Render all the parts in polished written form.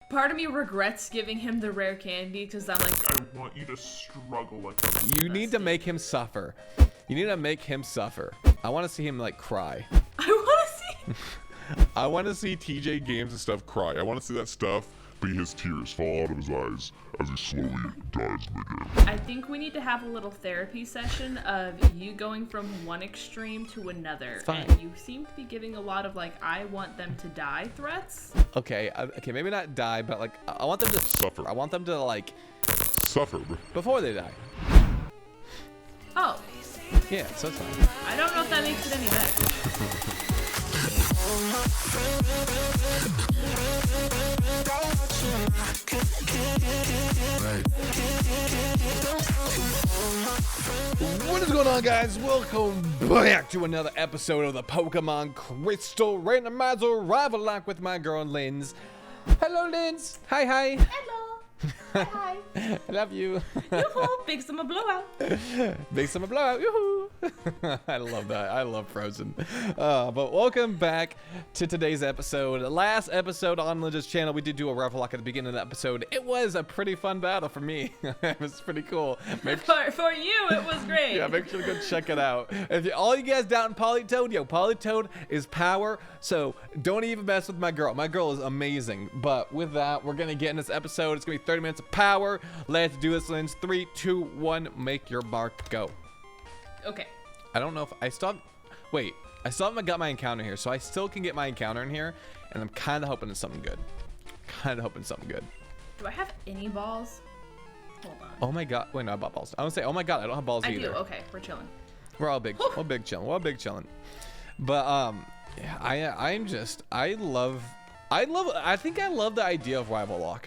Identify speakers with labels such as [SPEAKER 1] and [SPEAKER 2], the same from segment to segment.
[SPEAKER 1] Part of me regrets giving him the rare candy because I'm like,
[SPEAKER 2] I want you to struggle like that.
[SPEAKER 3] You need to make him suffer. You need to make him suffer. I want to see him like cry.
[SPEAKER 1] I want to see.
[SPEAKER 2] I want to see TJ Games and stuff cry. I want to see that stuff be his tears fall out of his eyes as he slowly dies in the game.
[SPEAKER 1] I think we need to have a little therapy session of you going from one extreme to another.
[SPEAKER 3] Fine.
[SPEAKER 1] And you seem to be giving a lot of like, I want them to die threats.
[SPEAKER 3] Okay, okay, maybe not die, but like I want them to
[SPEAKER 2] Suffer.
[SPEAKER 3] I want them to like
[SPEAKER 2] Suffer, bro.
[SPEAKER 3] before they die.
[SPEAKER 1] Oh,
[SPEAKER 3] Yeah, so it's fine.
[SPEAKER 1] I don't know if that makes it any better.
[SPEAKER 3] What is going on, guys? Welcome back to another episode of the Pokemon Crystal Randomizer Rivallocke with my girl Lindz. Hello, Lindz. Hi, hi.
[SPEAKER 1] Hello. Hi.
[SPEAKER 3] I love you.
[SPEAKER 1] Yoo-hoo, big summer blowout.
[SPEAKER 3] Big summer blowout. Yoo-hoo. I love that. I love Frozen. But welcome back to today's episode. Last episode on Linds's channel, we did do a Rivallocke at the beginning of the episode. It was a pretty fun battle for me. It was pretty cool.
[SPEAKER 1] For you, it was great.
[SPEAKER 3] Yeah, make sure to go check it out. If all you guys down in Polytoad, yo, Polytoad is power. So don't even mess with my girl. My girl is amazing. But with that, we're going to get in this episode. It's going to be 30 minutes of power. Let's do this, Lindz. 3, 2, 1, make your mark, go.
[SPEAKER 1] Okay.
[SPEAKER 3] I don't know if I still have, wait, I still haven't got my encounter here, so I still can get my encounter in here, and I'm kind of hoping it's something good.
[SPEAKER 1] Do I have any balls? Hold on.
[SPEAKER 3] Oh my god, wait, no, I bought balls. I don't say, oh my god, I don't have balls
[SPEAKER 1] I
[SPEAKER 3] either.
[SPEAKER 1] do. Okay, we're chilling.
[SPEAKER 3] We're all big chilling. We're all big chilling. But yeah, I think I love the idea of Rivallocke.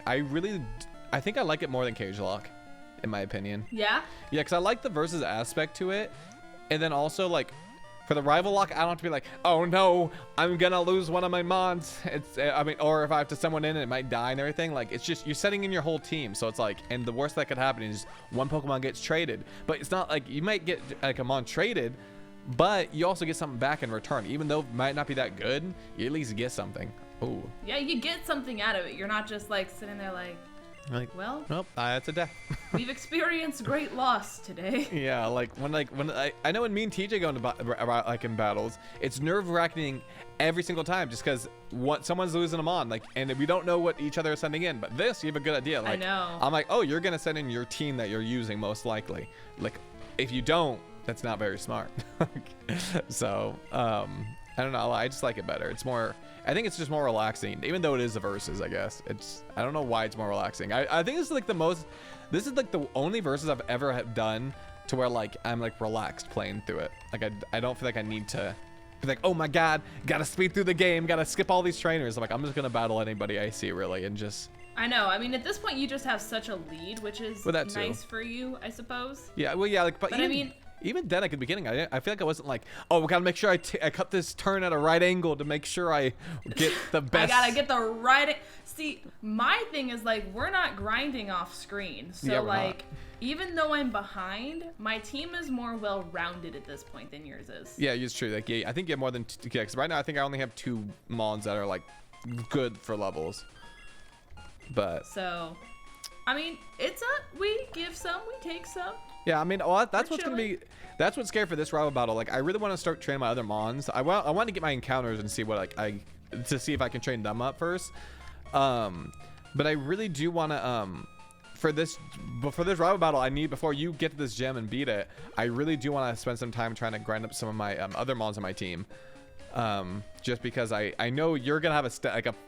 [SPEAKER 3] I think I like it more than Cage Lock, in my opinion.
[SPEAKER 1] Yeah?
[SPEAKER 3] Yeah, because I like the versus aspect to it. And then also, like, for the Rivallocke, I don't have to be like, oh no, I'm gonna lose one of my mons. Or if I have to send one in and it might die and everything. Like, it's just, you're setting in your whole team. So it's like, and the worst that could happen is one Pokemon gets traded. But it's not like, you might get like a mon traded, but you also get something back in return. Even though it might not be that good, you at least get something. Ooh.
[SPEAKER 1] Yeah, you get something out of it. You're not just like sitting there like, well,
[SPEAKER 3] nope, that's a death.
[SPEAKER 1] We've experienced great loss today.
[SPEAKER 3] Yeah, like when I know when me and TJ go into like in battles, it's nerve-wracking every single time just because someone's losing them on, like, and we don't know what each other is sending in. But this, you have a good idea. Like,
[SPEAKER 1] I know.
[SPEAKER 3] I'm like, oh, you're gonna send in your team that you're using most likely. Like, if you don't, that's not very smart. So, I don't know. I just like it better. It's more. I think it's just more relaxing, even though it is a versus, I guess. I don't know why it's more relaxing. I think this is like the only versus I've ever done to where like I'm like relaxed playing through it. Like I don't feel like I need to be like, oh my god, gotta speed through the game, gotta skip all these trainers. I'm like, I'm just gonna battle anybody I see really and just.
[SPEAKER 1] I know. I mean, at this point, you just have such a lead, which is nice for you, I suppose.
[SPEAKER 3] Yeah, well, yeah, like, but even,
[SPEAKER 1] I mean,
[SPEAKER 3] even then, like at the beginning, I feel like I wasn't like, oh, we gotta make sure I cut this turn at a right angle to make sure I get the best.
[SPEAKER 1] I gotta get the right. See, my thing is like we're not grinding off screen, so
[SPEAKER 3] yeah,
[SPEAKER 1] like even though I'm behind, my team is more well-rounded at this point than yours is.
[SPEAKER 3] Yeah, it's true. Like, yeah, I think you have more than two. Because right now, I think I only have 2 mons that are like good for levels. But
[SPEAKER 1] so, I mean, we give some, we take some.
[SPEAKER 3] Yeah, I mean, well, that's what's gonna be. That's what's scary for this rival battle. Like, I really want to start training my other mons. I want to get my encounters and see what to see if I can train them up first. But I really do want to for this rival battle, I need, before you get to this gym and beat it, I really do want to spend some time trying to grind up some of my other mons on my team. Just because I know you're gonna have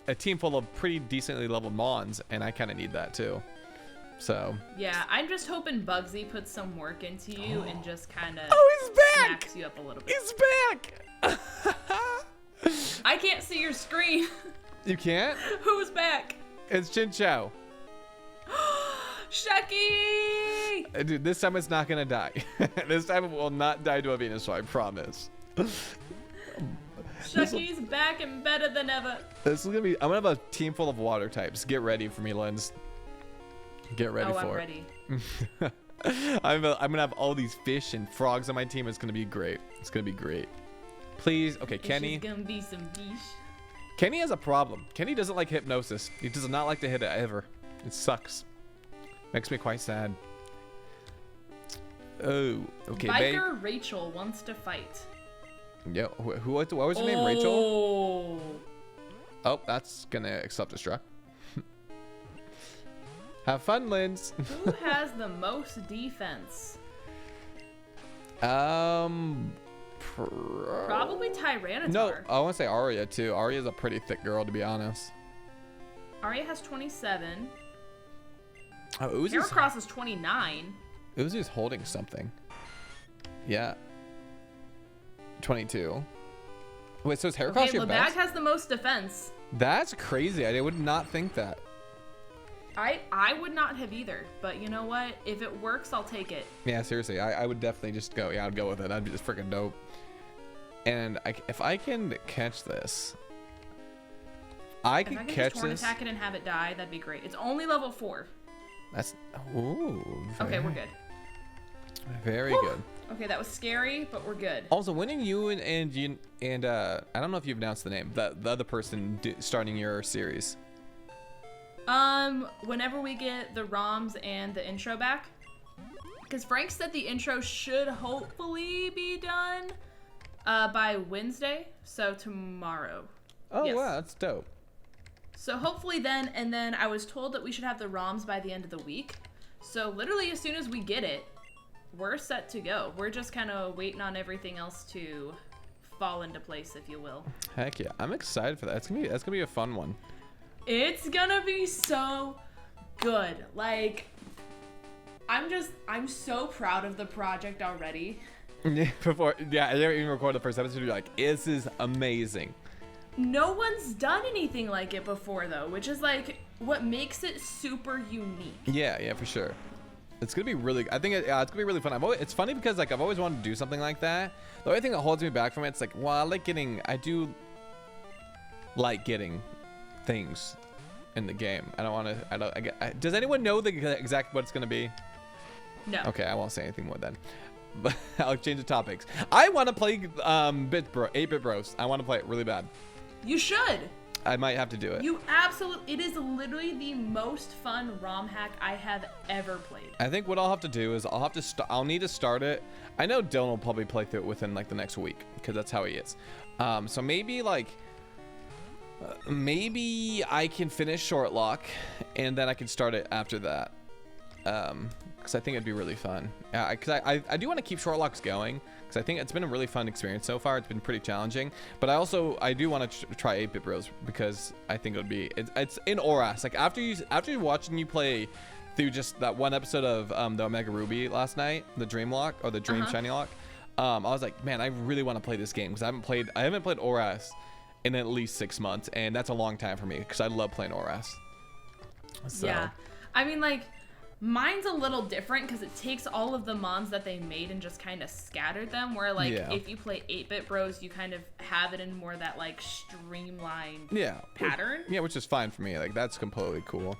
[SPEAKER 3] a team full of pretty decently leveled mons, and I kind of need that too. So
[SPEAKER 1] yeah, I'm just hoping Bugsy puts some work into you and just kind of
[SPEAKER 3] he's back!
[SPEAKER 1] smacks you up a little bit.
[SPEAKER 3] He's back!
[SPEAKER 1] I can't see your screen.
[SPEAKER 3] You can't?
[SPEAKER 1] Who's back?
[SPEAKER 3] It's Chin Chow.
[SPEAKER 1] Shucky!
[SPEAKER 3] Dude, this time it's not gonna die. This time it will not die to a Venusaur, I promise.
[SPEAKER 1] Shucky's back and better than ever.
[SPEAKER 3] This is gonna be. I'm gonna have a team full of water types. Get ready for me, Lindz. Get ready for
[SPEAKER 1] I'm
[SPEAKER 3] it.
[SPEAKER 1] ready.
[SPEAKER 3] I'm gonna have all these fish and frogs on my team. It's gonna be great. It's gonna be great. Please, okay, Kenny.
[SPEAKER 1] It's gonna be some fish.
[SPEAKER 3] Kenny has a problem. Kenny doesn't like hypnosis. He does not like to hit it ever. It sucks. Makes me quite sad. Oh, okay, babe.
[SPEAKER 1] Biker Rachel wants to fight.
[SPEAKER 3] Yeah, what was your name, Rachel? Oh, that's gonna self-destruct. Have fun, Lindz.
[SPEAKER 1] Who has the most defense?
[SPEAKER 3] Probably
[SPEAKER 1] Tyranitar.
[SPEAKER 3] No, I want to say Arya too. Arya's a pretty thick girl, to be honest.
[SPEAKER 1] Arya has 27.
[SPEAKER 3] Oh, Uzi's,
[SPEAKER 1] Heracross is 29.
[SPEAKER 3] Uzi's holding something. Yeah. 22. Wait, so is Heracross
[SPEAKER 1] Okay,
[SPEAKER 3] your
[SPEAKER 1] Lebag
[SPEAKER 3] best?
[SPEAKER 1] has the most defense.
[SPEAKER 3] That's crazy. I would not think that.
[SPEAKER 1] I would not have either, but you know what? If it works, I'll take it.
[SPEAKER 3] Yeah, seriously, I would definitely just go. Yeah, I'd go with it. That'd be just freaking dope. And if I can catch this, I can catch
[SPEAKER 1] just torn
[SPEAKER 3] this.
[SPEAKER 1] attack it and have it die, that'd be great. It's only level 4.
[SPEAKER 3] That's
[SPEAKER 1] Okay, we're good.
[SPEAKER 3] Very
[SPEAKER 1] Whew.
[SPEAKER 3] good.
[SPEAKER 1] Okay, that was scary, but we're good.
[SPEAKER 3] Also, when are you and I don't know if you've announced the name, the other person starting your series.
[SPEAKER 1] Whenever we get the ROMs and the intro back, because Frank said the intro should hopefully be done by Wednesday, so tomorrow.
[SPEAKER 3] Oh,
[SPEAKER 1] Yes.
[SPEAKER 3] wow, that's dope.
[SPEAKER 1] So hopefully then, and then I was told that we should have the ROMs by the end of the week. So literally as soon as we get it, we're set to go. We're just kind of waiting on everything else to fall into place, if you will.
[SPEAKER 3] Heck yeah, I'm excited for that. That's gonna be a fun one.
[SPEAKER 1] It's gonna be so good. Like, I'm so proud of the project already.
[SPEAKER 3] I didn't even record the first episode. You're like, this is amazing.
[SPEAKER 1] No one's done anything like it before, though, which is like what makes it super unique.
[SPEAKER 3] Yeah, for sure. It's gonna be really. I think it's gonna be really fun. It's funny because like I've always wanted to do something like that. The only thing that holds me back from it's like, well, I do like getting things in the game. I don't want to. Does anyone know the exact what it's gonna be?
[SPEAKER 1] No.
[SPEAKER 3] Okay, I won't say anything more then. But I'll change the topics. I want to play 8-Bit Bros. I want to play it really bad.
[SPEAKER 1] You should.
[SPEAKER 3] I might have to do it.
[SPEAKER 1] You absolutely. It is literally the most fun ROM hack I have ever played.
[SPEAKER 3] I think what I'll have to do is I'll need to start it. I know Dylan will probably play through it within like the next week because that's how he is. So maybe maybe I can finish Shortlock and then I can start it after that. Because I think it'd be really fun. Because I do want to keep Shortlocks going because I think it's been a really fun experience so far. It's been pretty challenging, but I do want to try 8-Bit Bros because I think it would be it's in Oras. Like after watching you play through just that one episode of the Omega Ruby last night, the Dream Lock or the Dream Shiny Lock, I was like, man, I really want to play this game because I haven't played Oras in at least 6 months, and that's a long time for me because I love playing Oras. So.
[SPEAKER 1] Yeah, I mean like. Mine's a little different because it takes all of the mons that they made and just kind of scattered them, where like if you play 8-Bit Bros, you kind of have it in more that like streamlined pattern.
[SPEAKER 3] Which is fine for me. Like that's completely cool.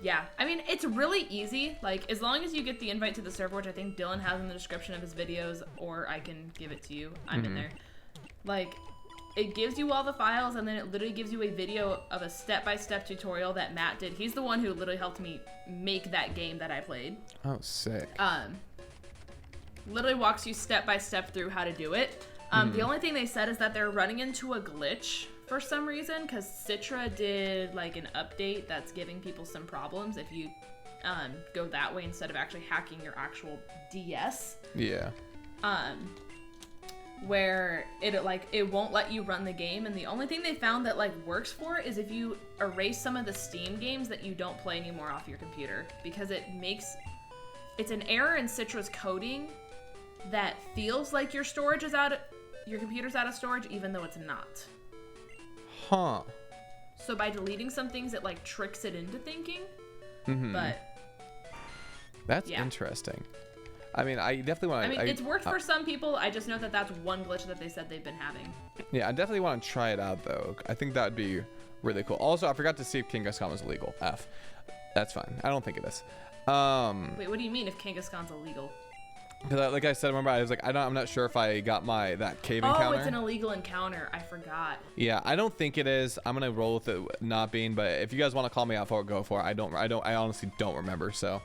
[SPEAKER 1] Yeah, I mean it's really easy. Like as long as you get the invite to the server, which I think Dylan has in the description of his videos, or I can give it to you. I'm in there. Like it gives you all the files, and then it literally gives you a video of a step-by-step tutorial that Matt did. He's the one who literally helped me make that game that I played.
[SPEAKER 3] Oh, sick.
[SPEAKER 1] Literally walks you step-by-step through how to do it. The only thing they said is that they're running into a glitch for some reason, because Citra did like an update that's giving people some problems if you go that way instead of actually hacking your actual DS.
[SPEAKER 3] Yeah.
[SPEAKER 1] Where it won't let you run the game, and the only thing they found that like works for it is if you erase some of the Steam games that you don't play anymore off your computer, because it's an error in Citra's coding that feels like your computer's out of storage even though it's not.
[SPEAKER 3] Huh.
[SPEAKER 1] So by deleting some things it like tricks it into thinking. But
[SPEAKER 3] that's interesting. I mean, I definitely want to.
[SPEAKER 1] It's worked for some people. I just know that that's one glitch that they said they've been having.
[SPEAKER 3] Yeah, I definitely want to try it out, though. I think that would be really cool. Also, I forgot to see if Kangaskhan was illegal. That's fine. I don't think it is.
[SPEAKER 1] Wait, what do you mean if Kangaskhan's illegal?
[SPEAKER 3] Because like I said, remember I was like, I'm not sure if I got that cave
[SPEAKER 1] Oh,
[SPEAKER 3] encounter.
[SPEAKER 1] it's an illegal encounter. I forgot.
[SPEAKER 3] Yeah, I don't think it is. I'm gonna roll with it not being, but if you guys want to call me out for it, go for it. I honestly don't remember. So,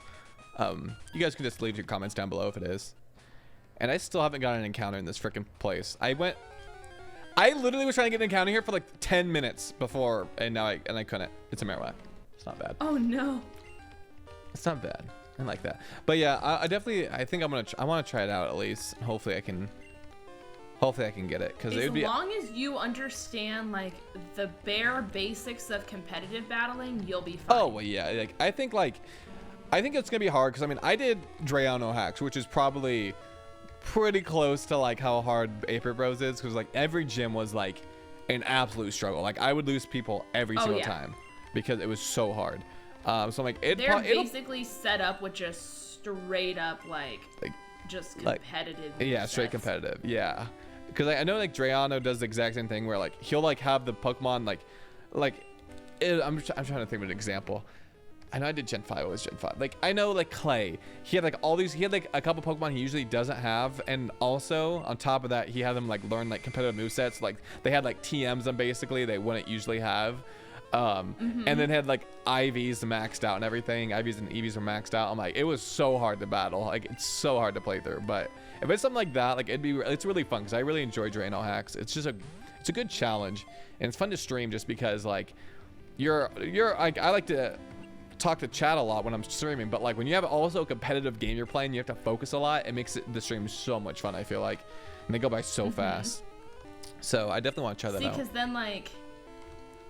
[SPEAKER 3] you guys can just leave your comments down below if it is. And I still haven't got an encounter in this freaking place. I literally was trying to get an encounter here for like 10 minutes before, and now I couldn't. It's a Marowak. It's not bad.
[SPEAKER 1] Oh no.
[SPEAKER 3] It's not bad. I like that. But yeah, I think I want to try it out at least. Hopefully I can get it, because it would be.
[SPEAKER 1] As long as you understand like the bare basics of competitive battling, you'll be fine.
[SPEAKER 3] Oh well, yeah. Like I think it's gonna be hard, because I mean I did Drayano hacks, which is probably pretty close to like how hard Aper Bros is, because like every gym was like an absolute struggle. Like I would lose people every single time because it was so hard. So I'm like,
[SPEAKER 1] they're basically set up with just straight up like just competitive.
[SPEAKER 3] Yeah, straight competitive. Yeah, because I know like Drayano does the exact same thing where like he'll like have the Pokemon I'm trying to think of an example. I know I did Gen 5. It was Gen 5. Like I know like Clay. He had like all these. He had like a couple Pokemon he usually doesn't have, and also on top of that, he had them like learn like competitive movesets. Like they had like TMs them basically they wouldn't usually have. And then had like IVs maxed out and everything. IVs and EVs were maxed out. I'm like, it was so hard to battle. Like it's so hard to play through. But if it's something like that, like it's really fun, because I really enjoy Drano hacks. It's just it's a good challenge, and it's fun to stream just because like you're like, I like to talk to chat a lot when I'm streaming, but like when you have also a competitive game you're playing, you have to focus a lot. It makes the stream so much fun, I feel like, and they go by so fast. So I definitely want to try that out.
[SPEAKER 1] Because then like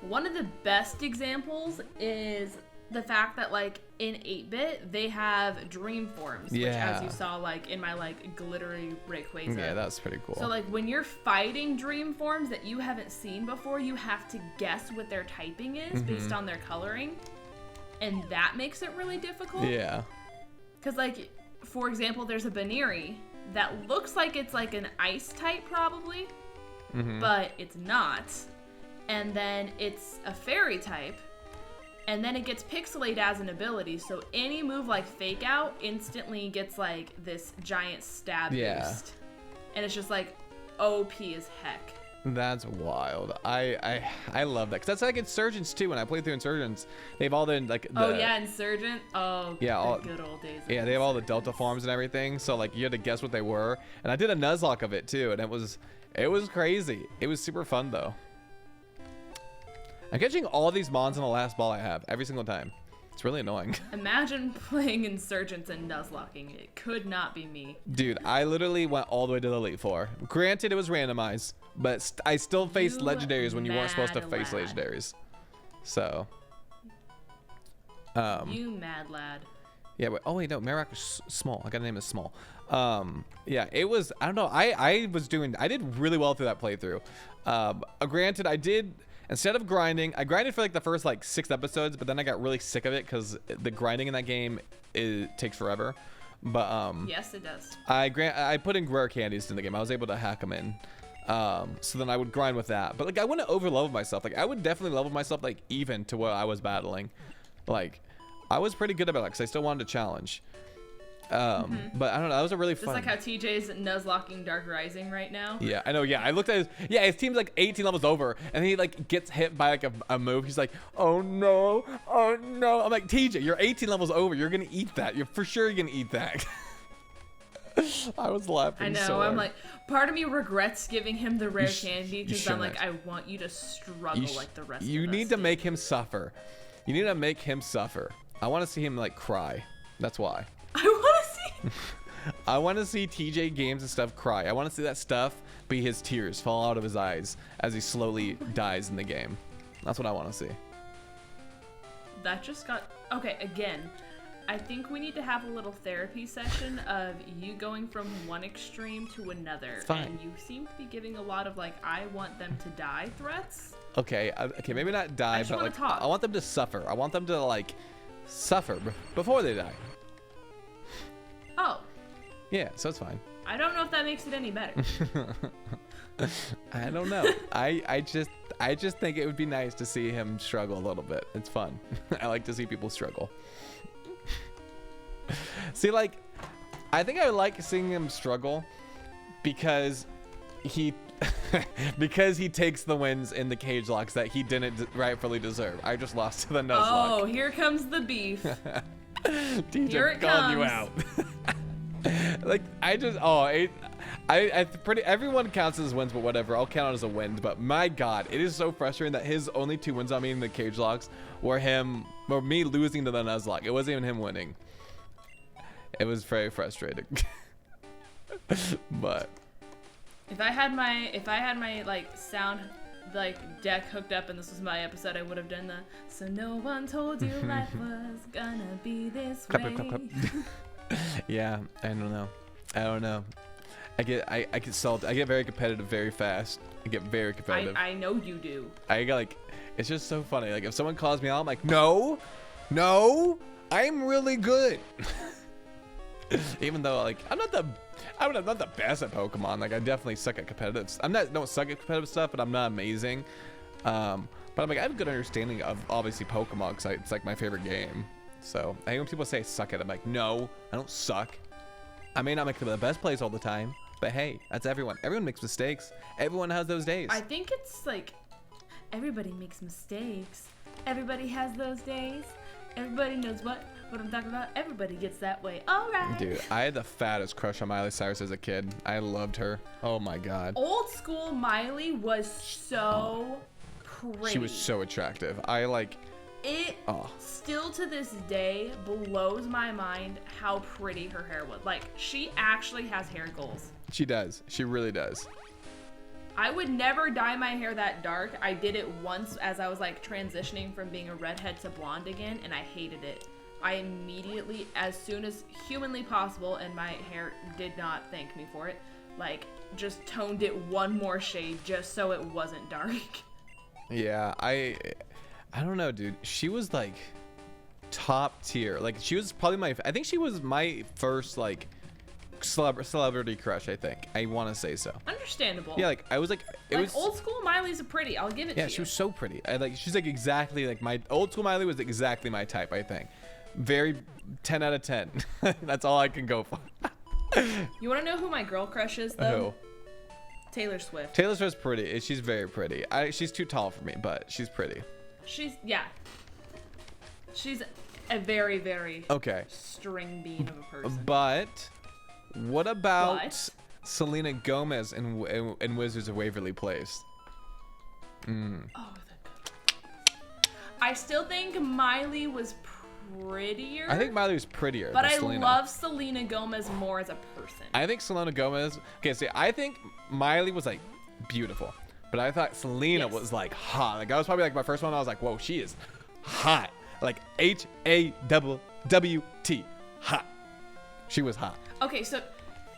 [SPEAKER 1] one of the best examples is the fact that like in 8-bit they have dream forms, which as you saw like in my like glittery Rayquaza.
[SPEAKER 3] Yeah, that's pretty cool.
[SPEAKER 1] So like when you're fighting dream forms that you haven't seen before, you have to guess what their typing is based on their coloring, and that makes it really difficult.
[SPEAKER 3] Yeah.
[SPEAKER 1] Because like for example, there's a Baneri that looks like it's like an ice type probably, but it's not. And then it's a fairy type, and then it gets pixelated as an ability, so any move like Fake Out instantly gets like this giant stab boost, and it's just like OP as heck.
[SPEAKER 3] That's wild. I love that, because that's like Insurgents too. When I played through Insurgents, they've all been like
[SPEAKER 1] Insurgent. Oh yeah, all the good old days.
[SPEAKER 3] Yeah, they have all the Delta forms and everything, so like you had to guess what they were, and I did a Nuzlocke of it too, and it was crazy. It was super fun though. I'm catching all these mons in the last ball I have every single time. It's really annoying.
[SPEAKER 1] Imagine playing Insurgents and Nuzlocking. It could not be me.
[SPEAKER 3] Dude, I literally went all the way to the Elite Four. Granted, it was randomized, but I still faced legendaries when you weren't supposed to face legendaries. So.
[SPEAKER 1] You mad lad.
[SPEAKER 3] Yeah, but, oh wait, no, Marowak is small. I got to name it small. Yeah, it was, I don't know. I did really well through that playthrough. Granted, I did. Instead of grinding, I grinded for like the first like 6 episodes, but then I got really sick of it because the grinding in that game takes forever. But
[SPEAKER 1] yes, it does.
[SPEAKER 3] I put in rare candies in the game. I was able to hack them in. So then I would grind with that. But like I wouldn't over level myself. Like I would definitely level myself like even to what I was battling. Like I was pretty good about it because I still wanted to challenge. But I don't know. That was a really fun.
[SPEAKER 1] Just like how TJ's Nuzlocking Dark Rising right now.
[SPEAKER 3] Yeah, I know. Yeah, I looked at his team's like 18 levels over, and he like gets hit by like a move. He's like, oh no. I'm like, TJ, you're 18 levels over. You're gonna eat that. You're for sure gonna eat that. I was laughing.
[SPEAKER 1] I know.
[SPEAKER 3] So hard.
[SPEAKER 1] I'm like, part of me regrets giving him the rare candy because I'm like, I want you to struggle like the rest of us.
[SPEAKER 3] You need to make him suffer. You need to make him suffer. I want to see him like cry. That's why. I want to see TJ Games and stuff cry. I want to see that stuff be his tears fall out of his eyes as he slowly dies in the game. That's what I want to see.
[SPEAKER 1] That just got... Okay, again, I think we need to have a little therapy session of you going from one extreme to another.
[SPEAKER 3] It's fine.
[SPEAKER 1] And you seem to be giving a lot of, like, I want them to die threats.
[SPEAKER 3] Okay, maybe not die, but like, I want them to suffer. I want them to, like, suffer before they die.
[SPEAKER 1] Oh.
[SPEAKER 3] Yeah, so it's fine.
[SPEAKER 1] I don't know if that makes it any better.
[SPEAKER 3] I don't know. I just think it would be nice to see him struggle a little bit. It's fun. I like to see people struggle. See, like, I think I like seeing him struggle because he because he takes the wins in the cage locks that he didn't rightfully deserve. I just lost to the Nuzlocke.
[SPEAKER 1] Oh, here comes the beef.
[SPEAKER 3] DJ
[SPEAKER 1] Here it
[SPEAKER 3] calling you
[SPEAKER 1] comes.
[SPEAKER 3] out. Like I just I pretty everyone counts as wins, but whatever. I'll count it as a win. But my God, it is so frustrating that his only 2 wins on me in the cage locks were me losing to the Nuzlocke. It wasn't even him winning. It was very frustrating. But
[SPEAKER 1] If I had my like sound like deck hooked up and this was my episode, I would have done the so no one told you life was gonna be this way.
[SPEAKER 3] Yeah, I don't know. I get salty. I get very competitive very fast. I get very competitive.
[SPEAKER 1] I know you do.
[SPEAKER 3] I get like, it's just so funny. Like if someone calls me out, I'm like, no, I'm really good. Even though like I'm not the best at Pokemon. Like I definitely suck at competitive. Don't suck at competitive stuff, but I'm not amazing. But I'm like I have a good understanding of obviously Pokemon because it's like my favorite game. So I think when people say I suck at it, I'm like, no, I don't suck. I may not make the best plays all the time, but hey, that's everyone. Everyone makes mistakes. Everyone has those days.
[SPEAKER 1] I think it's like everybody makes mistakes. Everybody has those days. Everybody knows what I'm talking about. Everybody gets that way. All right.
[SPEAKER 3] Dude, I had the fattest crush on Miley Cyrus as a kid. I loved her. Oh my God.
[SPEAKER 1] Old school Miley was so pretty.
[SPEAKER 3] She was so attractive. I like.
[SPEAKER 1] It still to this day blows my mind how pretty her hair was. Like she actually has hair goals.
[SPEAKER 3] She does. She really does.
[SPEAKER 1] I would never dye my hair that dark. I did it once as I was like transitioning from being a redhead to blonde again, and I hated it. I immediately, as soon as humanly possible, and my hair did not thank me for it, like just toned it one more shade just so it wasn't dark.
[SPEAKER 3] Yeah, I don't know, dude. She was like top tier. Like she was probably I think she was my first like celebrity crush. I think I want to say so.
[SPEAKER 1] Understandable.
[SPEAKER 3] Yeah, like I was like it was
[SPEAKER 1] old school Miley's pretty. I'll give it to you.
[SPEAKER 3] Yeah, she was so pretty. She's like exactly like my old school Miley was exactly my type. I think. Very 10 out of 10. That's all I can go for.
[SPEAKER 1] You want to know who my girl crush is though?
[SPEAKER 3] Who?
[SPEAKER 1] Taylor Swift.
[SPEAKER 3] Taylor Swift's pretty. She's very pretty. She's too tall for me, but she's pretty.
[SPEAKER 1] She's a very, very string bean of a person.
[SPEAKER 3] But what about Selena Gomez in Wizards of Waverly Place?
[SPEAKER 1] Oh, I still think Miley was prettier.
[SPEAKER 3] I think Miley was prettier.
[SPEAKER 1] But
[SPEAKER 3] than
[SPEAKER 1] I
[SPEAKER 3] Selena.
[SPEAKER 1] love Selena Gomez more as a person.
[SPEAKER 3] I think Selena Gomez. Okay, see, I think Miley was like beautiful, but I thought Selena was like hot. Like that was probably like my first one. I was like, whoa, she is hot. Like HAWWT, hot. She was hot.
[SPEAKER 1] Okay, so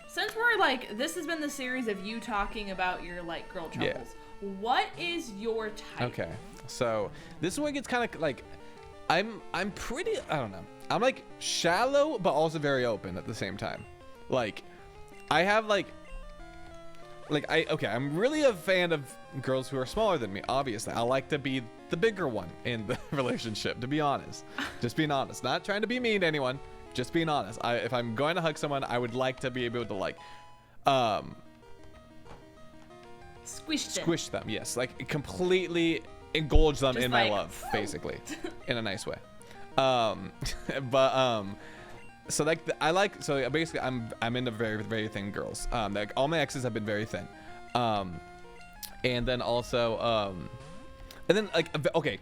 [SPEAKER 1] since we're like, this has been the series of you talking about your like girl troubles. Yeah. What is your type?
[SPEAKER 3] Okay, so this one gets kind of like. I'm pretty, I don't know. I'm like shallow, but also very open at the same time. Like, I have I'm really a fan of girls who are smaller than me, obviously. I like to be the bigger one in the relationship, to be honest. Just being honest. Not trying to be mean to anyone, just being honest. If I'm going to hug someone, I would like to be able to like, squish them, yes. Like, completely indulge them just in my love, basically, in a nice way. So like so basically I'm into very, very thin girls. Like all my exes have been very thin. And then also and then like okay,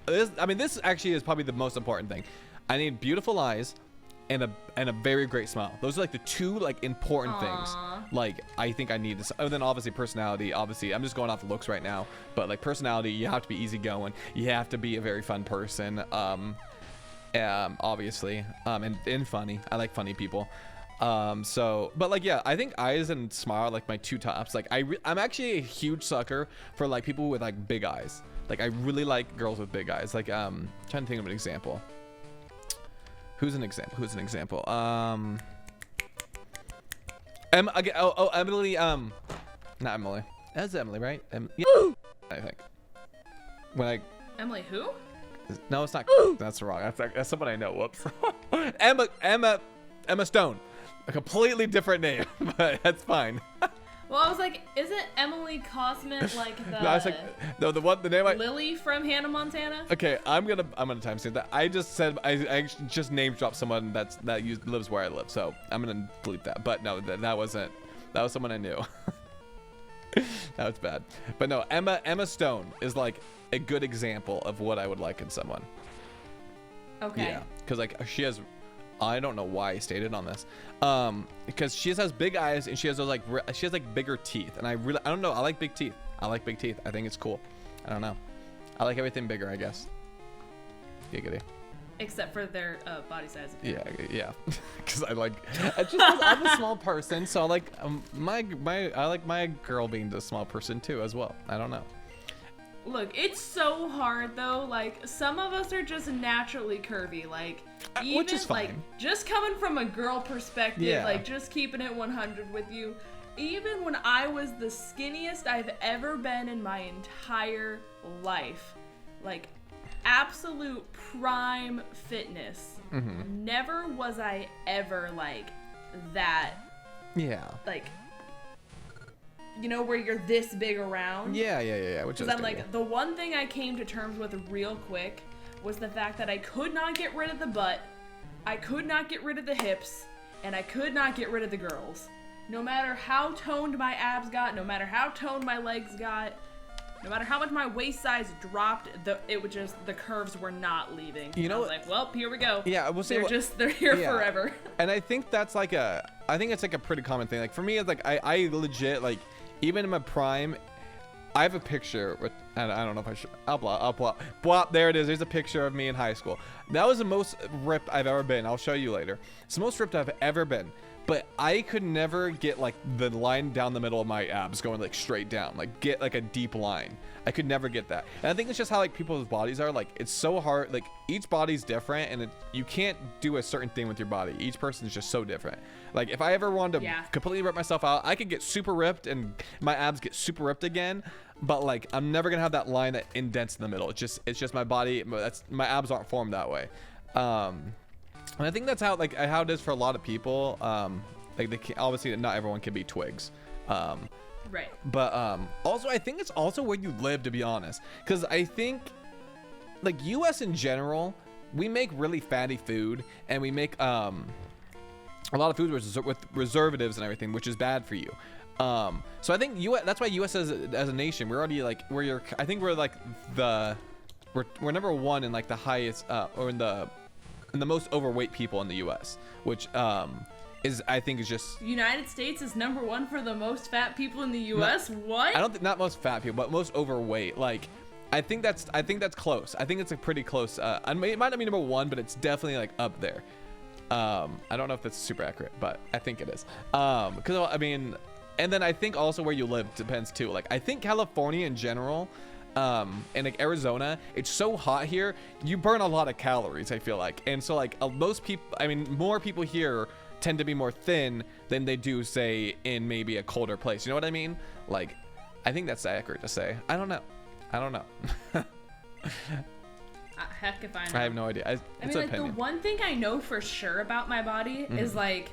[SPEAKER 3] this actually is probably the most important thing. I need beautiful eyes and a very great smile. Those are like the two like important things. Like I think I need this. And then obviously personality. Obviously I'm just going off the looks right now, but like personality, you have to be easygoing. You have to be a very fun person. Obviously, and funny. I like funny people. But like yeah, I think eyes and smile are like my two tops. Like I'm actually a huge sucker for like people with like big eyes. Like I really like girls with big eyes. Like trying to think of an example. Who's an example? Emily. Not Emily. That's Emily, right? Yeah, I think.
[SPEAKER 1] Emily who?
[SPEAKER 3] No, it's not. That's wrong. That's someone I know. Whoops. Emma Stone. A completely different name, but that's fine.
[SPEAKER 1] Well, I was like, isn't Emily Cosment like the
[SPEAKER 3] No, I was like, no, the name I.
[SPEAKER 1] Lily from Hannah Montana?
[SPEAKER 3] Okay, I'm gonna timestamp that. I just said I just name dropped someone that lives where I live, so I'm gonna delete that. But no, that wasn't. That was someone I knew. That was bad. But no, Emma Stone is like a good example of what I would like in someone.
[SPEAKER 1] Okay.
[SPEAKER 3] Yeah, because like she has. I don't know why I stated on this, because she has big eyes and she has those like bigger teeth, and I don't know. I like big teeth. I think it's cool. I don't know. I like everything bigger, I guess. Giggity.
[SPEAKER 1] Except for their body size.
[SPEAKER 3] Yeah. Because I like. It's just 'cause I'm a small person, so I like I like my girl being the small person too as well. I don't know.
[SPEAKER 1] Look, it's so hard though. Like some of us are just naturally curvy. Like even
[SPEAKER 3] which is fine.
[SPEAKER 1] like just coming from a girl perspective,
[SPEAKER 3] Yeah.
[SPEAKER 1] like just keeping it 100 with you. Even when I was the skinniest I've ever been in my entire life, like absolute prime fitness, never was I ever like that.
[SPEAKER 3] Yeah.
[SPEAKER 1] Like, you know, where you're this big around.
[SPEAKER 3] Yeah. Which is
[SPEAKER 1] Because I'm like, the one thing I came to terms with real quick was the fact that I could not get rid of the butt, I could not get rid of the hips, and I could not get rid of the girls. No matter how toned my abs got, no matter how toned my legs got, no matter how much my waist size dropped, the curves were not leaving.
[SPEAKER 3] You know,
[SPEAKER 1] I was like, well, here we go.
[SPEAKER 3] Yeah, we'll see.
[SPEAKER 1] They're here
[SPEAKER 3] Yeah.
[SPEAKER 1] forever.
[SPEAKER 3] And I think that's like I think it's like a pretty common thing. Like for me, it's like I legit like even in my prime, I have a picture with, and I don't know if I should. I'll blop. There it is. There's a picture of me in high school. That was the most ripped I've ever been. I'll show you later. It's the most ripped I've ever been. But I could never get like the line down the middle of my abs going like straight down, like get like a deep line. I could never get that. And I think it's just how like people's bodies are. Like it's so hard. Like each body's different, and you can't do a certain thing with your body. Each person is just so different. Like if I ever wanted to completely rip myself out, I could get super ripped and my abs get super ripped again. But like I'm never gonna have that line that indents in the middle. It's just my body. My abs aren't formed that way. And I think that's how it is for a lot of people. Like obviously not everyone can be twigs.
[SPEAKER 1] Right.
[SPEAKER 3] But also I think it's also where you live, to be honest, because I think like US in general, we make really fatty food, and we make a lot of food with preservatives and everything, which is bad for you. So I think that's why US as a nation, we're already like I think we're like we're number one in like the highest or in the most overweight people in the US, which I think is just
[SPEAKER 1] United States is number one for the most fat people in the US. What?
[SPEAKER 3] I don't think not most fat people, but most overweight. Like I think that's close. I think it's a pretty close. It might not be number one, but it's definitely like up there. I don't know if that's super accurate, but I think it is. Because I mean, and then I think also where you live depends too. Like I think California in general, and like Arizona, it's so hot here, you burn a lot of calories, I feel like. And so like most people, I mean, more people here tend to be more thin than they do say in maybe a colder place. You know what I mean? Like I think that's accurate to say. I don't know.
[SPEAKER 1] Heck if I know.
[SPEAKER 3] I have no idea.
[SPEAKER 1] I mean, like, the one thing I know for sure about my body is like,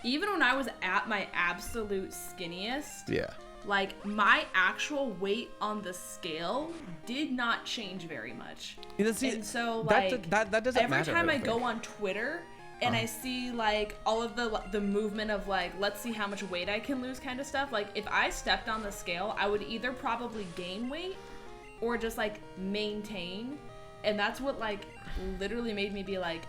[SPEAKER 1] even when I was at my absolute skinniest, like my actual weight on the scale did not change very much. And so like
[SPEAKER 3] that doesn't
[SPEAKER 1] every
[SPEAKER 3] matter.
[SPEAKER 1] time I go on Twitter and I see like all of the movement of like, let's see how much weight I can lose kind of stuff. Like if I stepped on the scale, I would either probably gain weight or just like maintain. And that's what like literally made me be like,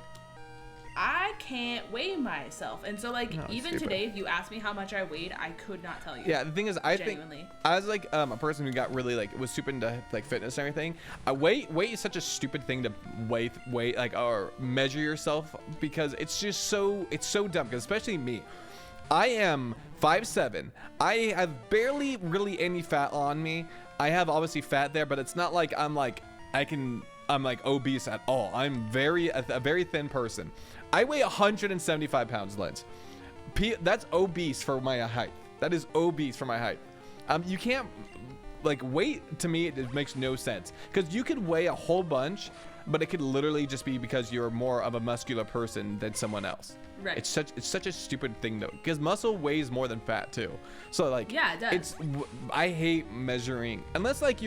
[SPEAKER 1] I can't weigh myself. And so like even today, if you asked me how much I weighed, I could not tell you.
[SPEAKER 3] Yeah, the thing is, I think I was like a person who got really like was super into like fitness and everything. Weight is such a stupid thing to weight like or measure yourself, because it's just so dumb. Because especially me, I am 5'7". I have barely really any fat on me. I have obviously fat there, but it's not like I'm like obese at all. I'm a very thin person. I weigh 175 pounds, Lindz. That's obese for my height. That is obese for my height. You can't, like, weight to me, it makes no sense. Because you could weigh a whole bunch but it could literally just be because you're more of a muscular person than someone else.
[SPEAKER 1] Right.
[SPEAKER 3] It's such a stupid thing though, because muscle weighs more than fat too. So like,
[SPEAKER 1] yeah, it does.
[SPEAKER 3] I hate measuring unless like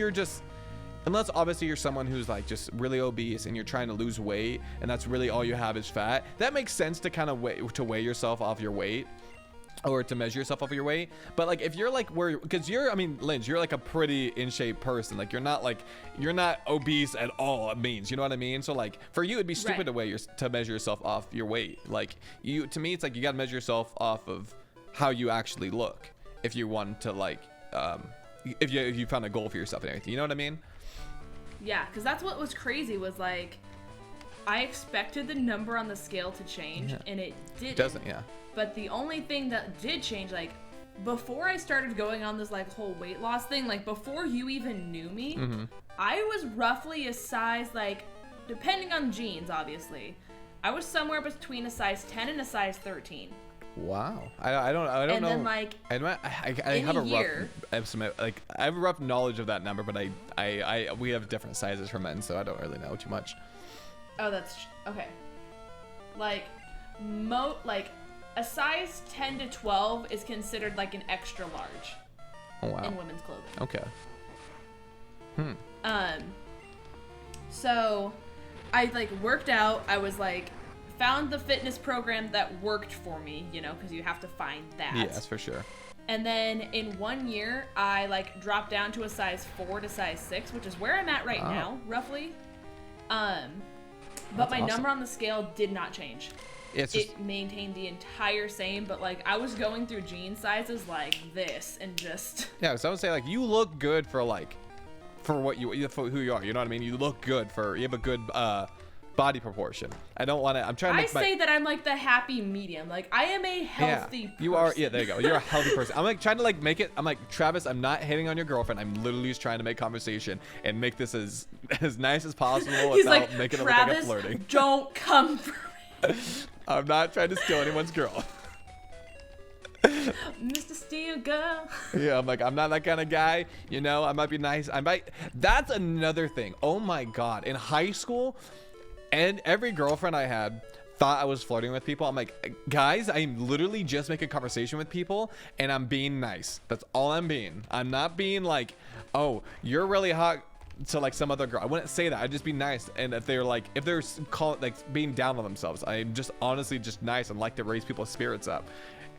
[SPEAKER 3] unless obviously you're someone who's like just really obese and you're trying to lose weight and that's really all you have is fat. That makes sense to kind of weigh yourself off your weight or to measure yourself off your weight. But like if you're like because I mean, Lindz, you're like a pretty in shape person. Like you're not obese at all. It means, you know what I mean? So like for you, it'd be stupid to measure yourself off your weight. Like to me, it's like you got to measure yourself off of how you actually look if you want to like, if you found a goal for yourself and everything, you know what I mean?
[SPEAKER 1] Yeah, because that's what was crazy was like, I expected the number on the scale to change, and it didn't.
[SPEAKER 3] It doesn't, yeah.
[SPEAKER 1] But the only thing that did change, like, before I started going on this, like, whole weight loss thing, like, before you even knew me, I was roughly a size, like, depending on genes, obviously, I was somewhere between a size 10 and a size 13.
[SPEAKER 3] Wow, I don't
[SPEAKER 1] and
[SPEAKER 3] know.
[SPEAKER 1] Then, like,
[SPEAKER 3] I have a rough estimate. Like I have a rough knowledge of that number, but we have different sizes for men, so I don't really know too much.
[SPEAKER 1] Oh, that's okay. Like, a size 10 to 12 is considered like an extra large.
[SPEAKER 3] Oh wow.
[SPEAKER 1] In women's clothing.
[SPEAKER 3] Okay.
[SPEAKER 1] So, I like worked out. I was like. Found the fitness program that worked for me, you know, because you have to find that.
[SPEAKER 3] Yes, for sure.
[SPEAKER 1] And then in 1 year, I like dropped down to a size 4 to size 6, which is where I'm at right now, roughly. But
[SPEAKER 3] that's
[SPEAKER 1] my
[SPEAKER 3] awesome.
[SPEAKER 1] number on the scale did not change. It maintained the entire same, but like I was going through jean sizes like this and just.
[SPEAKER 3] Yeah, so I would say like you look good for for who you are. You know what I mean? You look good you have a good body proportion. I don't want to. I'm trying to.
[SPEAKER 1] I say that I'm like the happy medium. Like I am a healthy. person.
[SPEAKER 3] You are. Yeah, there you go. You're a healthy person. I'm like trying to like make it. I'm like Travis. I'm not hitting on your girlfriend. I'm literally just trying to make conversation and make this as nice as possible
[SPEAKER 1] He's
[SPEAKER 3] without
[SPEAKER 1] like,
[SPEAKER 3] making it
[SPEAKER 1] Travis,
[SPEAKER 3] look like I'm flirting.
[SPEAKER 1] Don't come for me.
[SPEAKER 3] I'm not trying to steal anyone's girl.
[SPEAKER 1] Mr. Steel Girl.
[SPEAKER 3] Yeah, I'm like, I'm not that kind of guy. You know, I might be nice. That's another thing. Oh my God. In high school. And every girlfriend I had thought I was flirting with people. I'm like, guys, I'm literally just making conversation with people and I'm being nice. That's all I'm being. I'm not being like, oh, you're really hot to like some other girl. I wouldn't say that. I'd just be nice. And if they're being down on themselves, I'm just honestly just nice and like to raise people's spirits up.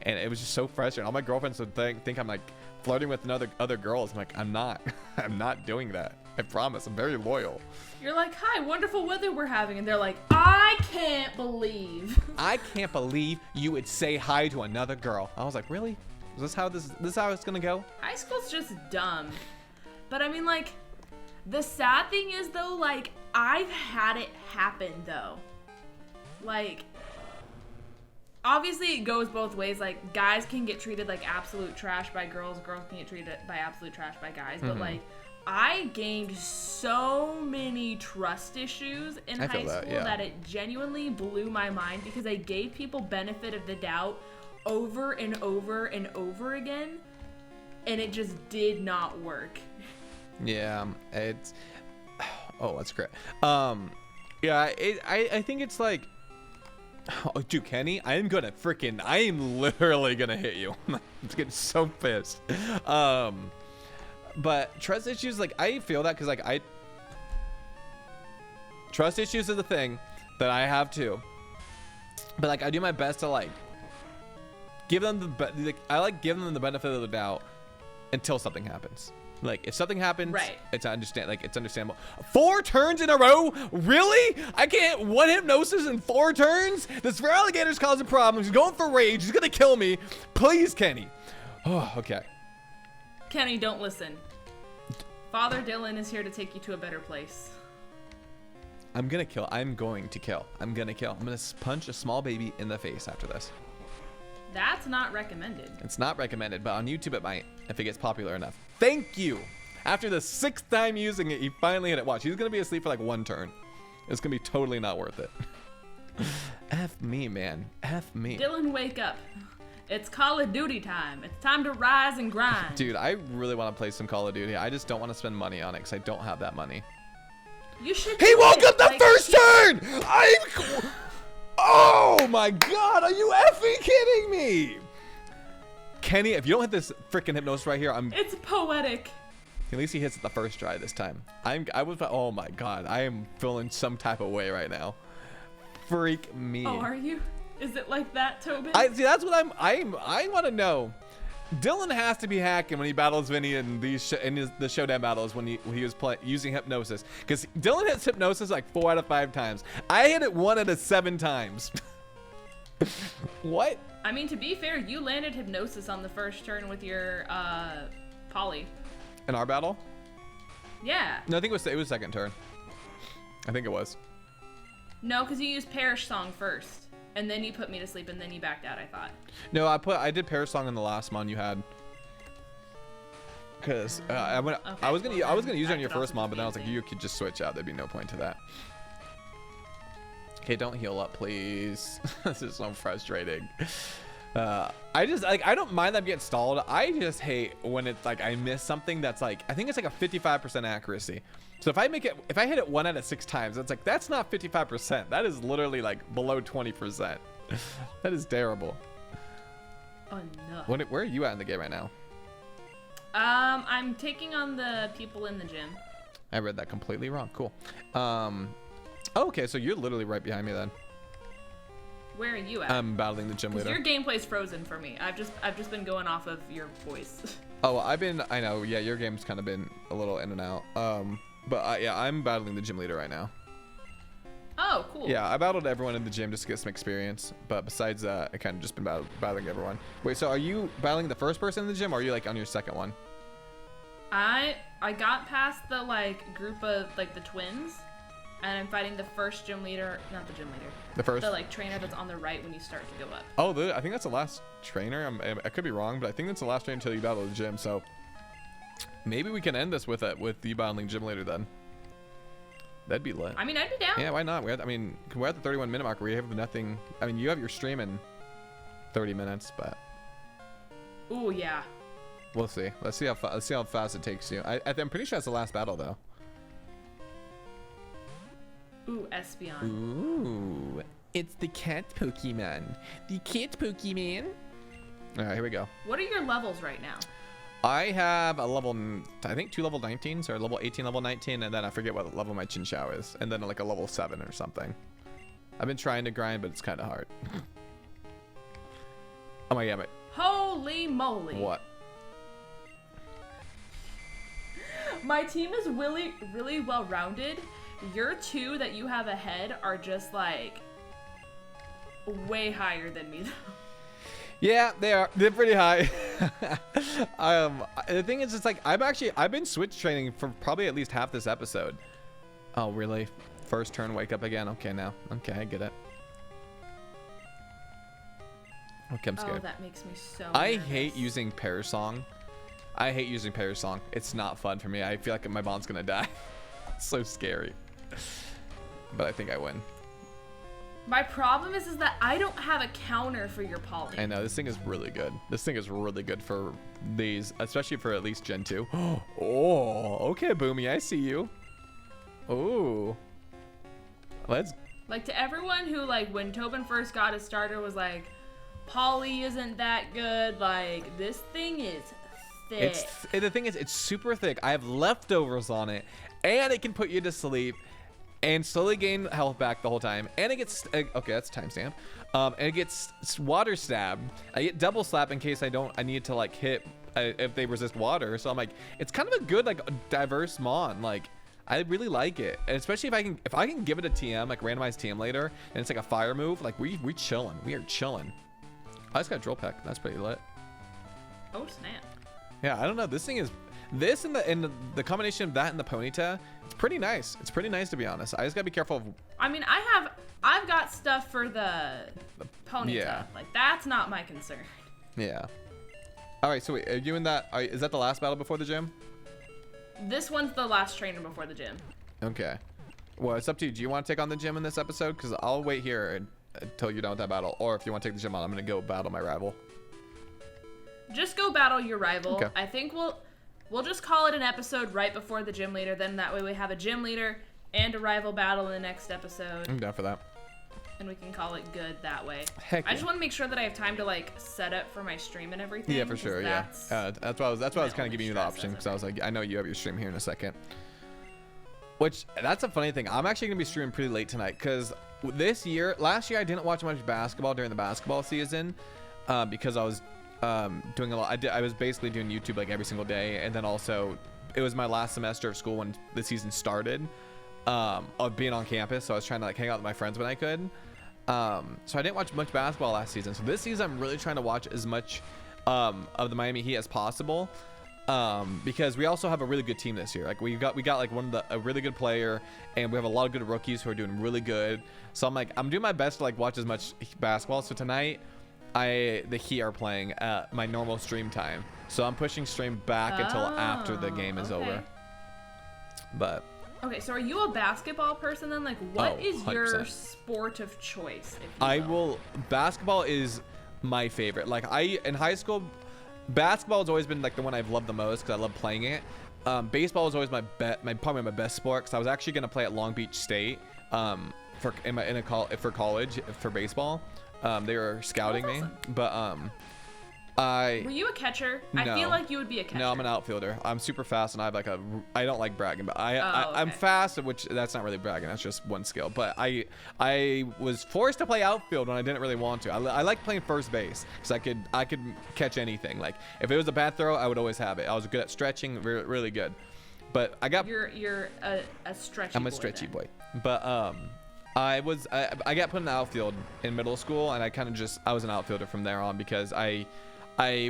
[SPEAKER 3] And it was just so frustrating. All my girlfriends would think I'm like flirting with other girls. I'm like, I'm not. I'm not doing that. I promise. I'm very loyal.
[SPEAKER 1] You're like, hi, wonderful weather we're having. And they're like, I can't believe
[SPEAKER 3] you would say hi to another girl. I was like, really? Is this how it's gonna go?
[SPEAKER 1] High school's just dumb. But I mean, like, the sad thing is though, like, I've had it happen though. Like, obviously it goes both ways. Like, guys can get treated like absolute trash by girls. Girls can get treated by absolute trash by guys. But like, I gained so many trust issues in high school that it genuinely blew my mind because I gave people benefit of the doubt over and over and over again, and it just did not work.
[SPEAKER 3] Yeah, that's great. Yeah, I think it's like, oh, dude, Kenny, I am literally gonna hit you. I'm getting so pissed. But trust issues, like, I feel that because, like, trust issues is a thing that I have too. But, like, I do my best to, like, give them giving them the benefit of the doubt until something happens. Like, if something happens,
[SPEAKER 1] right.
[SPEAKER 3] It's understandable. 4 turns in a row? Really? I can't one hypnosis in 4 turns? This Rivallocke's causing problems. He's going for rage. He's gonna kill me. Please, Kenny. Oh, okay.
[SPEAKER 1] Kenny, don't listen. Father Dylan is here to take you to a better place.
[SPEAKER 3] I'm going to kill. I'm going to punch a small baby in the face after this.
[SPEAKER 1] That's not recommended.
[SPEAKER 3] It's not recommended, but on YouTube it might if it gets popular enough. Thank you. After the 6th time using it, he finally hit it. Watch, he's going to be asleep for like 1 turn. It's going to be totally not worth it. F me, man. F me.
[SPEAKER 1] Dylan, wake up. It's Call of Duty time. It's time to rise and grind.
[SPEAKER 3] Dude, I really want to play some Call of Duty. I just don't want to spend money on it because I don't have that money.
[SPEAKER 1] You should.
[SPEAKER 3] He woke up the first first turn! Oh my god, are you effing kidding me? Kenny, if you don't hit this freaking hypnosis right here,
[SPEAKER 1] It's poetic.
[SPEAKER 3] At least he hits it the first try this time. Oh my god, I am feeling some type of way right now. Freak me.
[SPEAKER 1] Oh, are you? Is it like that, Tobin?
[SPEAKER 3] See, that's what I want to know. Dylan has to be hacking when he battles Vinny in the showdown battles when he was using hypnosis, because Dylan hits hypnosis like 4 out of 5 times. I hit it 1 out of 7 times. What?
[SPEAKER 1] I mean, to be fair, you landed hypnosis on the first turn with your poly.
[SPEAKER 3] In our battle?
[SPEAKER 1] Yeah.
[SPEAKER 3] No, I think it was second turn. I think it was.
[SPEAKER 1] No, because you used Perish Song first, and then you put me to sleep, and then you backed out, I thought.
[SPEAKER 3] No, I did Perish Song in the last mon you had. Cause I was gonna use it on your first mon, but then I was like, you could just switch out. There'd be no point to that. Okay, don't heal up, please. This is so frustrating. I don't mind that getting stalled. I just hate when it's like I miss something that's like, I think it's like a 55% accuracy. So if I hit it 1 out of 6 times, it's like, that's not 55%. That is literally like below 20%. That is terrible.
[SPEAKER 1] Oh no.
[SPEAKER 3] Where are you at in the game right now?
[SPEAKER 1] I'm taking on the people in the gym.
[SPEAKER 3] I read that completely wrong. Cool. Oh, okay, so you're literally right behind me then.
[SPEAKER 1] Where are you at?
[SPEAKER 3] I'm battling the gym leader.
[SPEAKER 1] Your gameplay's frozen for me. I've just been going off of your voice.
[SPEAKER 3] Oh, I know, yeah, your game's kind of been a little in and out. But yeah, I'm battling the gym leader right now.
[SPEAKER 1] Oh, cool.
[SPEAKER 3] Yeah, I battled everyone in the gym just to get some experience. But besides that, I kind of just been battling everyone. Wait, so are you battling the first person in the gym, or are you like on your second one?
[SPEAKER 1] I got past the like group of like the twins, and I'm fighting the first gym leader, not the gym leader.
[SPEAKER 3] The first?
[SPEAKER 1] The like trainer that's on the right when you start to go up.
[SPEAKER 3] Oh, I think that's the last trainer. I could be wrong, but I think that's the last trainer until you battle the gym. So maybe we can end this with you battling gym leader then. That'd be lit.
[SPEAKER 1] I mean, I'd be down.
[SPEAKER 3] Yeah, why not? We're at the 31-minute mark. We have nothing. I mean, you have your stream in 30 minutes, but.
[SPEAKER 1] Ooh, yeah.
[SPEAKER 3] We'll see. Let's see how fast it takes you. I'm pretty sure that's the last battle though.
[SPEAKER 1] Ooh, Espeon.
[SPEAKER 3] Ooh, it's the cat Pokemon. The cat Pokemon. All right, here we go.
[SPEAKER 1] What are your levels right now?
[SPEAKER 3] I have a level, I think 2 level 19s, or level 18, level 19, and then I forget what level my Chinchou is, and then like a level 7 or something. I've been trying to grind, but it's kind of hard. Oh my god,
[SPEAKER 1] Holy moly.
[SPEAKER 3] What?
[SPEAKER 1] My team is really, really well rounded. Your 2 that you have ahead are just like way higher than me though.
[SPEAKER 3] Yeah, they are. They're pretty high. The thing is, it's like I've been switch training for probably at least half this episode. Oh, really? First turn, wake up again. Okay, now. Okay, I get it. Okay, I'm scared.
[SPEAKER 1] Oh, that makes me so
[SPEAKER 3] I
[SPEAKER 1] nervous.
[SPEAKER 3] hate using Perish Song. I hate using Perish Song. It's not fun for me. I feel like my bond's gonna die. It's so scary. But I think I win.
[SPEAKER 1] My problem is that I don't have a counter for your poly.
[SPEAKER 3] I know, this thing is really good. This thing is really good for these, especially for at least Gen 2. Oh, okay, Boomy, I see you. Oh. Let's...
[SPEAKER 1] Like, to everyone who, like, when Tobin first got his starter was like, poly isn't that good, like, this thing is thick.
[SPEAKER 3] The thing is, it's super thick. I have leftovers on it, and it can put you to sleep. And slowly gain health back the whole time. And it gets, okay, that's timestamp. And it gets water stab. I get double slap in case I need to like hit if they resist water. So I'm like, it's kind of a good, like diverse mon. Like, I really like it. And especially if I can give it a TM, like randomized TM later, and it's like a fire move, like we chilling. We are chilling. I just got drill peck. That's pretty lit.
[SPEAKER 1] Oh, snap.
[SPEAKER 3] Yeah, I don't know. This thing is, this and the combination of that and the Ponyta, it's pretty nice. It's pretty nice, to be honest. I just gotta be careful of...
[SPEAKER 1] I mean, I've got stuff for the Ponyta.
[SPEAKER 3] Yeah.
[SPEAKER 1] Like, that's not my concern.
[SPEAKER 3] Yeah. All right, so wait, are you in that... is that the last battle before the gym?
[SPEAKER 1] This one's the last trainer before the gym.
[SPEAKER 3] Okay. Well, it's up to you. Do you want to take on the gym in this episode? Because I'll wait here until you're done with that battle. Or if you want to take the gym on, I'm going to go battle my rival.
[SPEAKER 1] Just go battle your rival.
[SPEAKER 3] Okay.
[SPEAKER 1] I think we'll just call it an episode right before the gym leader. Then that way we have a gym leader and a rival battle in the next episode.
[SPEAKER 3] I'm down for that.
[SPEAKER 1] And we can call it good that way.
[SPEAKER 3] Heck
[SPEAKER 1] I just want to make sure that I have time to like set up for my stream and everything.
[SPEAKER 3] Yeah, for sure. Yeah. That's why I was kind of giving you the option because I was like, I know you have your stream here in a second. Which that's a funny thing. I'm actually gonna be streaming pretty late tonight because last year I didn't watch much basketball during the basketball season because I was doing a lot. I was basically doing YouTube like every single day, and then also it was my last semester of school when the season started. Of being on campus, so I was trying to like hang out with my friends when I could. So I didn't watch much basketball last season. So this season I'm really trying to watch as much of the Miami Heat as possible, because we also have a really good team this year. Like we got like a really good player, and we have a lot of good rookies who are doing really good. So I'm doing my best to like watch as much basketball. So tonight the Heat are playing at my normal stream time, so I'm pushing stream back until after the game is over. But
[SPEAKER 1] okay, so are you a basketball person then? Like, what is
[SPEAKER 3] 100%.
[SPEAKER 1] your sport of choice?
[SPEAKER 3] Basketball is my favorite. Like in high school, basketball has always been like the one I've loved the most because I love playing it. Baseball was always probably my best sport because I was actually gonna play at Long Beach State for college for baseball. They were scouting me, but were
[SPEAKER 1] you a catcher?
[SPEAKER 3] No.
[SPEAKER 1] I feel like you would be a catcher.
[SPEAKER 3] No, I'm an outfielder. I'm super fast, and I have I don't like bragging, but I'm
[SPEAKER 1] okay.
[SPEAKER 3] fast, which that's not really bragging. That's just one skill. But I was forced to play outfield when I didn't really want to. I like playing first base because I could catch anything. Like if it was a bad throw, I would always have it. I was good at stretching, really good. But I got
[SPEAKER 1] you're a stretchy.
[SPEAKER 3] I'm a stretchy boy. But I got put in the outfield in middle school, and I was an outfielder from there on because I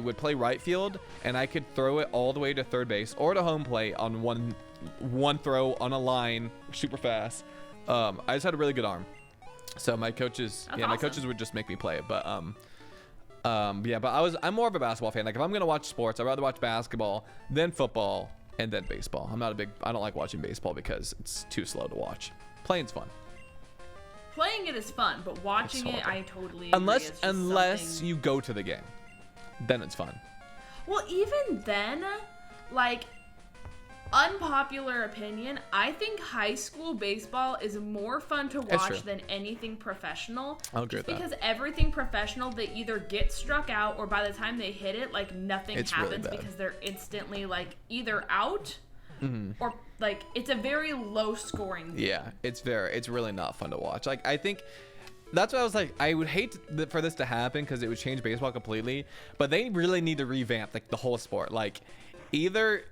[SPEAKER 3] would play right field, and I could throw it all the way to third base or to home plate on one throw on a line, super fast. I just had a really good arm, so my coaches, my coaches would just make me play it. But but I'm more of a basketball fan. Like if I'm gonna watch sports, I'd rather watch basketball, then football, and then baseball. I don't like watching baseball because it's too slow to watch. Playing's fun.
[SPEAKER 1] Playing it is fun, but watching it, I totally agree.
[SPEAKER 3] Unless you go to the game. Then it's fun.
[SPEAKER 1] Well, even then, like, unpopular opinion, I think high school baseball is more fun to watch than anything professional.
[SPEAKER 3] I'll agree with that.
[SPEAKER 1] Because everything professional, they either get struck out or by the time they hit it, like, nothing happens
[SPEAKER 3] really
[SPEAKER 1] because they're instantly, like, either out or, like, it's a very low scoring game.
[SPEAKER 3] Yeah, it's really not fun to watch. Like, I think that's what I was like. I would hate for this to happen because it would change baseball completely. But they really need to revamp like the whole sport. Like, either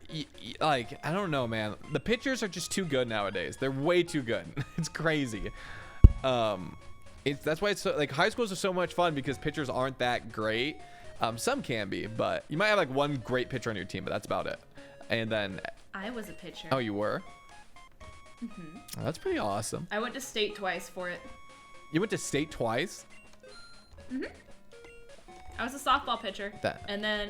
[SPEAKER 3] like I don't know, man. The pitchers are just too good nowadays. They're way too good. It's crazy. That's why it's so, like high schools are so much fun because pitchers aren't that great. Some can be, but you might have like one great pitcher on your team, but that's about it. And then
[SPEAKER 1] I was a pitcher.
[SPEAKER 3] Oh, you were? Mm-hmm. Oh, that's pretty awesome.
[SPEAKER 1] I went to state twice for it.
[SPEAKER 3] You went to state twice?
[SPEAKER 1] Mm-hmm. I was a softball pitcher. And then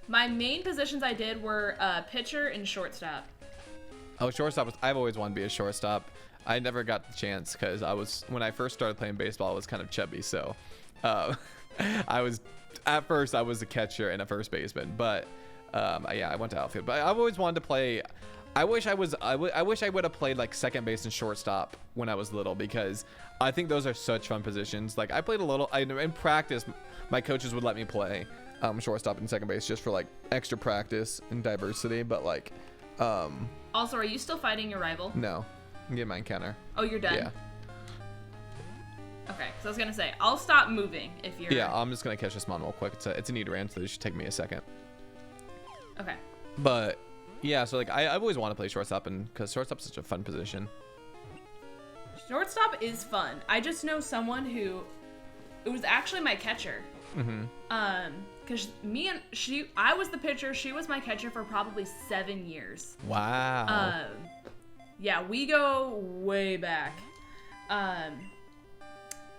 [SPEAKER 1] my main positions I did were pitcher and shortstop.
[SPEAKER 3] Oh, shortstop. I've always wanted to be a shortstop. I never got the chance because when I first started playing baseball, I was kind of chubby. So at first I was a catcher and a first baseman. But I went to outfield. But I've always wanted to play. I wish I would have played like second base and shortstop when I was little because I think those are such fun positions. Like I played a little in practice. My coaches would let me play shortstop and second base just for like extra practice and diversity. But like,
[SPEAKER 1] also, are you still fighting your rival?
[SPEAKER 3] No, I'm getting my encounter.
[SPEAKER 1] Oh, you're done.
[SPEAKER 3] Yeah.
[SPEAKER 1] Okay, so I was gonna say I'll stop moving if you're.
[SPEAKER 3] Yeah, I'm just gonna catch this mon real quick. It's a need ran, so this should take me a second.
[SPEAKER 1] Okay.
[SPEAKER 3] But. Yeah, so like I've always wanted to play shortstop, and because shortstop's such a fun position.
[SPEAKER 1] Shortstop is fun. I just know someone who, it was actually my catcher. Mm-hmm. Because I was the pitcher. She was my catcher for probably 7 years.
[SPEAKER 3] Wow.
[SPEAKER 1] Yeah, we go way back.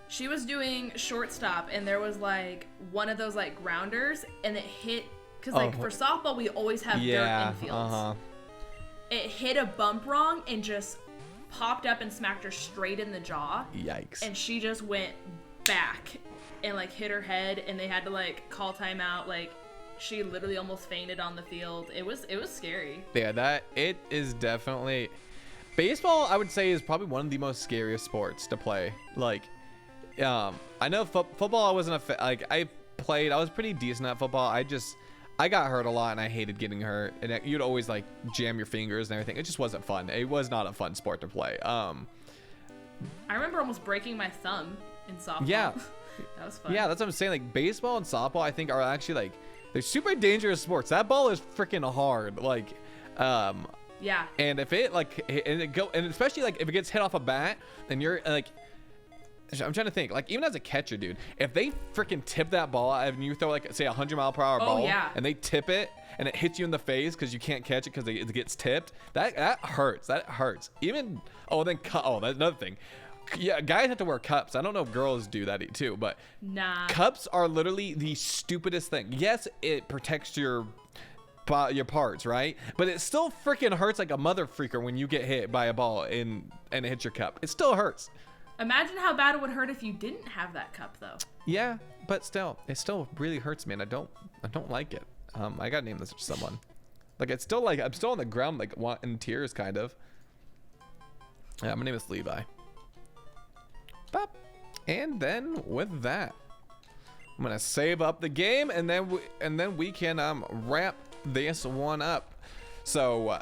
[SPEAKER 1] She was doing shortstop, and there was like one of those like grounders, and it hit. Because, like, for softball, we always have dirt in fields. It hit a bump wrong and just popped up and smacked her straight in the jaw.
[SPEAKER 3] Yikes.
[SPEAKER 1] And she just went back and, like, hit her head, and they had to, like, call timeout. Like, she literally almost fainted on the field. It was scary.
[SPEAKER 3] Yeah, it is definitely... Baseball, I would say, is probably one of the most scariest sports to play. Like, I know football, I wasn't I was pretty decent at football. I got hurt a lot and I hated getting hurt. And you'd always like jam your fingers and everything. It just wasn't fun. It was not a fun sport to play.
[SPEAKER 1] I remember almost breaking my thumb in softball.
[SPEAKER 3] Yeah.
[SPEAKER 1] That was fun.
[SPEAKER 3] Yeah, that's what I'm saying. Like, baseball and softball, I think, are actually like, they're super dangerous sports. That ball is freaking hard. Like,
[SPEAKER 1] yeah.
[SPEAKER 3] And if it and especially like if it gets hit off a bat and you're like, I'm trying to think, like, even as a catcher, dude, if they freaking tip that ball and you throw like, say, 100-mile-per-hour ball, and they tip it and it hits you in the face because you can't catch it because it gets tipped, that hurts. That hurts. Even that's another thing. Yeah, guys have to wear cups. I don't know if girls do that too, but
[SPEAKER 1] nah.
[SPEAKER 3] Cups are literally the stupidest thing. Yes, it protects your parts, right? But it still freaking hurts like a mother freaker when you get hit by a ball and it hits your cup. It still hurts.
[SPEAKER 1] Imagine how bad it would hurt if you didn't have that cup, though.
[SPEAKER 3] Yeah, but still, it still really hurts, man. I don't like it. I gotta name this to someone. Like, it's still like I'm still on the ground, like in tears, kind of. Yeah, my name is Levi. Bop. And then with that, I'm gonna save up the game, and then we can wrap this one up. So.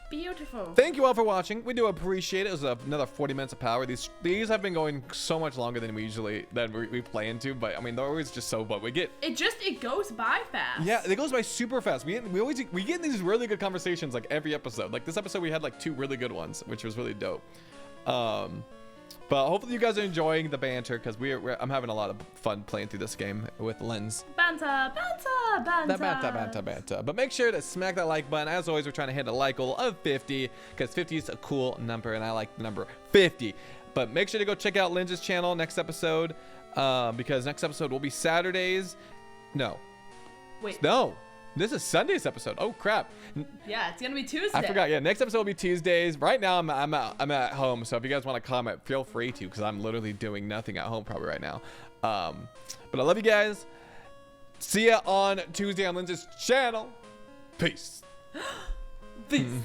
[SPEAKER 1] Beautiful.
[SPEAKER 3] Thank you all for watching. We do appreciate it. It was another 40 minutes of power. These have been going so much longer than we play into, but I mean they're always just so fun.
[SPEAKER 1] It goes by fast.
[SPEAKER 3] Yeah, it goes by super fast. We get these really good conversations like every episode. Like this episode we had like 2 really good ones, which was really dope. But hopefully you guys are enjoying the banter because I'm having a lot of fun playing through this game with Lindz.
[SPEAKER 1] Banter.
[SPEAKER 3] But make sure to smack that like button. As always, we're trying to hit a like goal of 50 because 50 is a cool number and I like the number 50. But make sure to go check out Lindz's channel next episode because next episode will be Saturdays. No.
[SPEAKER 1] Wait.
[SPEAKER 3] No. This is Sunday's episode. Oh crap!
[SPEAKER 1] Yeah, it's gonna be Tuesday.
[SPEAKER 3] I forgot. Yeah, next episode will be Tuesdays. Right now, I'm at home. So if you guys want to comment, feel free to, because I'm literally doing nothing at home probably right now. But I love you guys. See ya on Tuesday on Lindz's channel. Peace.
[SPEAKER 1] Peace.